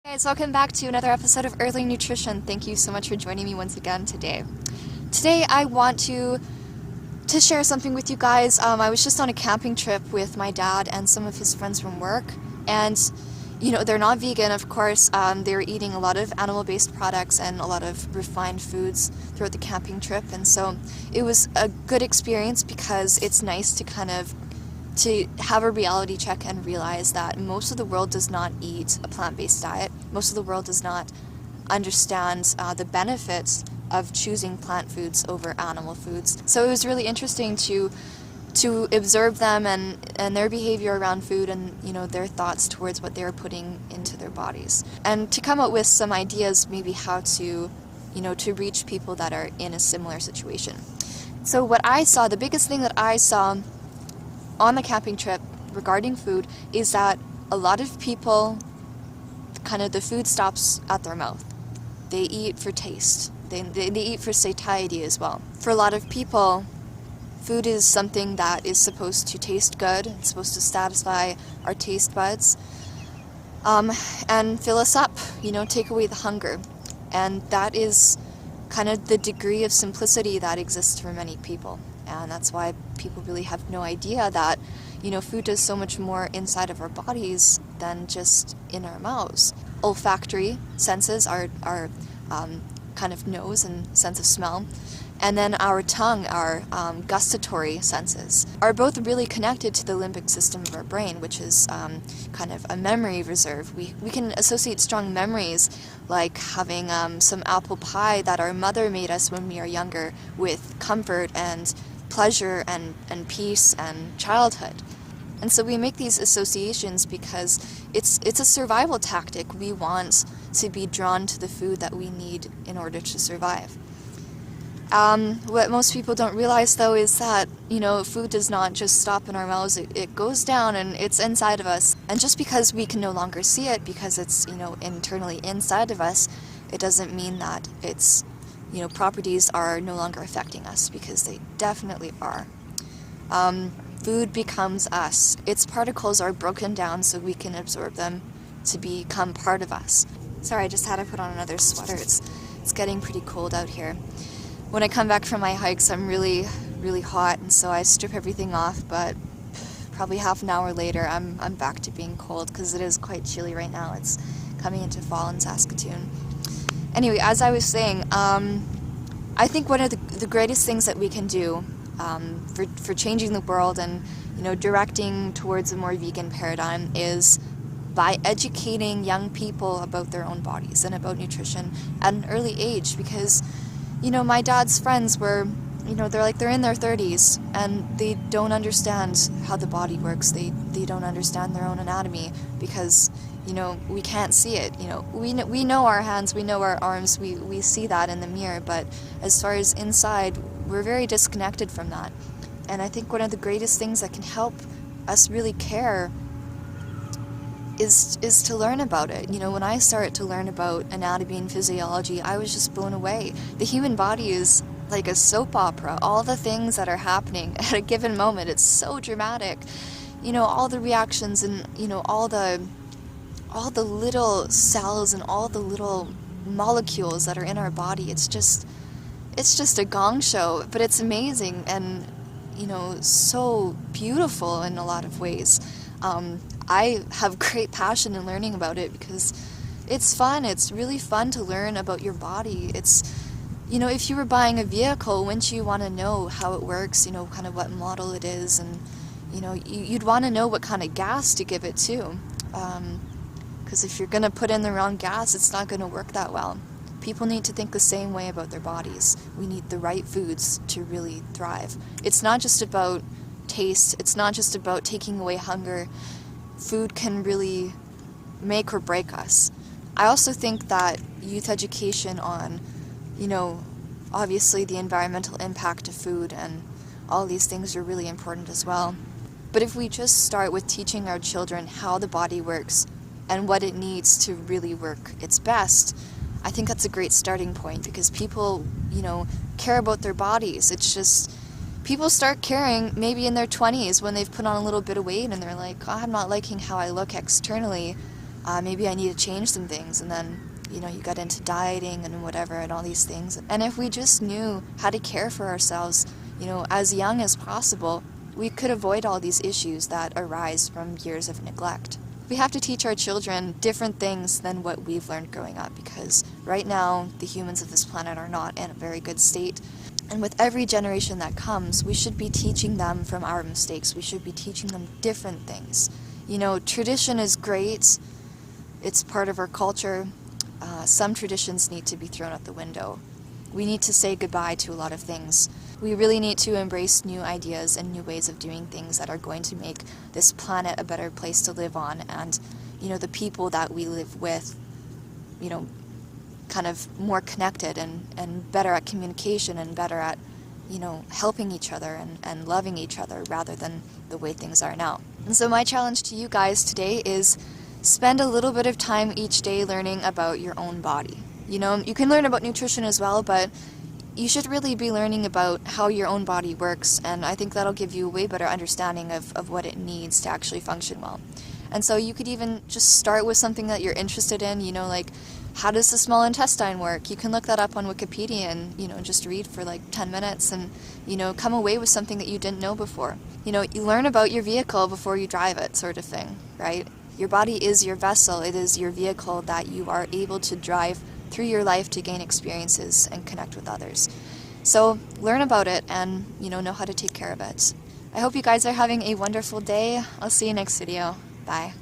Hey guys, welcome back to another episode of Early Nutrition. Thank you so much for joining me once again today. Today I want to share something with you guys. I was just on a camping trip with my dad and some of his friends from work, and they're not vegan, of course. They were eating a lot of animal-based products and a lot of refined foods throughout the camping trip, and so it was a good experience because it's nice to have a reality check and realize that most of the world does not eat a plant-based diet. Most of the world does not understand the benefits of choosing plant foods over animal foods. So it was really interesting to observe them and their behavior around food and their thoughts towards what they were putting into their bodies. And to come up with some ideas maybe how to reach people that are in a similar situation. So what I saw, the biggest thing that I saw on the camping trip regarding food is that a lot of people, the food stops at their mouth. They eat for taste. They eat for satiety as well. For a lot of people, food is something that is supposed to taste good. It's supposed to satisfy our taste buds and fill us up, take away the hunger. And that is kind of the degree of simplicity that exists for many people. And that's why people really have no idea that, food does so much more inside of our bodies than just in our mouths. Olfactory senses, our kind of nose and sense of smell, and then our tongue, our gustatory senses, are both really connected to the limbic system of our brain, which is kind of a memory reserve. We can associate strong memories, like having some apple pie that our mother made us when we were younger, with comfort and pleasure and peace and childhood. And so we make these associations because it's a survival tactic. We want to be drawn to the food that we need in order to survive. What most people don't realize, though, is that, food does not just stop in our mouths. It goes down and it's inside of us. And just because we can no longer see it because it's, internally inside of us, it doesn't mean that its, properties are no longer affecting us, because they definitely are. Food becomes us. Its particles are broken down so we can absorb them to become part of us. Sorry, I just had to put on another sweater. It's getting pretty cold out here. When I come back from my hikes, I'm really, really hot, and so I strip everything off, but probably half an hour later, I'm back to being cold, because it is quite chilly right now. It's coming into fall in Saskatoon. Anyway, as I was saying, I think one of the greatest things that we can do for changing the world and, directing towards a more vegan paradigm is by educating young people about their own bodies and about nutrition at an early age, because my dad's friends were, they're in their 30s and they don't understand how the body works. They don't understand their own anatomy because, we can't see it. We know our hands, we know our arms, we see that in the mirror, but as far as inside, we're very disconnected from that. And I think one of the greatest things that can help us really care is to learn about it. When I started to learn about anatomy and physiology, I was just blown away. The human body is like a soap opera. All the things that are happening at a given moment, it's so dramatic. All the reactions and, all the little cells and all the little molecules that are in our body. It's just a gong show, but it's amazing and, so beautiful in a lot of ways. I have great passion in learning about it because it's fun. It's really fun to learn about your body. It's, if you were buying a vehicle, wouldn't you want to know how it works, kind of what model it is, and, you'd want to know what kind of gas to give it to. Because if you're going to put in the wrong gas, it's not going to work that well. People need to think the same way about their bodies. We need the right foods to really thrive. It's not just about taste. It's not just about taking away hunger. Food can really make or break us. I also think that youth education on, obviously the environmental impact of food and all these things are really important as well. But if we just start with teaching our children how the body works and what it needs to really work its best, I think that's a great starting point, because people, care about their bodies. It's just, people start caring maybe in their 20s when they've put on a little bit of weight and they're like, oh, I'm not liking how I look externally. maybe I need to change some things, and then, you know, you get into dieting and whatever and all these things. And if we just knew how to care for ourselves, you know, as young as possible, we could avoid all these issues that arise from years of neglect. We have to teach our children different things than what we've learned growing up, because right now the humans of this planet are not in a very good state. And with every generation that comes, we should be teaching them from our mistakes. We should be teaching them different things. You know, tradition is great. It's part of our culture. Some traditions need to be thrown out the window. We need to say goodbye to a lot of things. We really need to embrace new ideas and new ways of doing things that are going to make this planet a better place to live on, and, you know, the people that we live with, you know, kind of more connected and better at communication and better at, you know, helping each other and loving each other rather than the way things are now. And so my challenge to you guys today is spend a little bit of time each day learning about your own body. You know, you can learn about nutrition as well, but you should really be learning about how your own body works, and I think that'll give you a way better understanding of what it needs to actually function well. And so you could even just start with something that you're interested in, you know, like, how does the small intestine work? You can look that up on Wikipedia and, you know, just read for like 10 minutes and, you know, come away with something that you didn't know before. You know, you learn about your vehicle before you drive it, sort of thing, right? Your body is your vessel. It is your vehicle that you are able to drive through your life to gain experiences and connect with others. So learn about it and, you know how to take care of it. I hope you guys are having a wonderful day. I'll see you next video. Bye.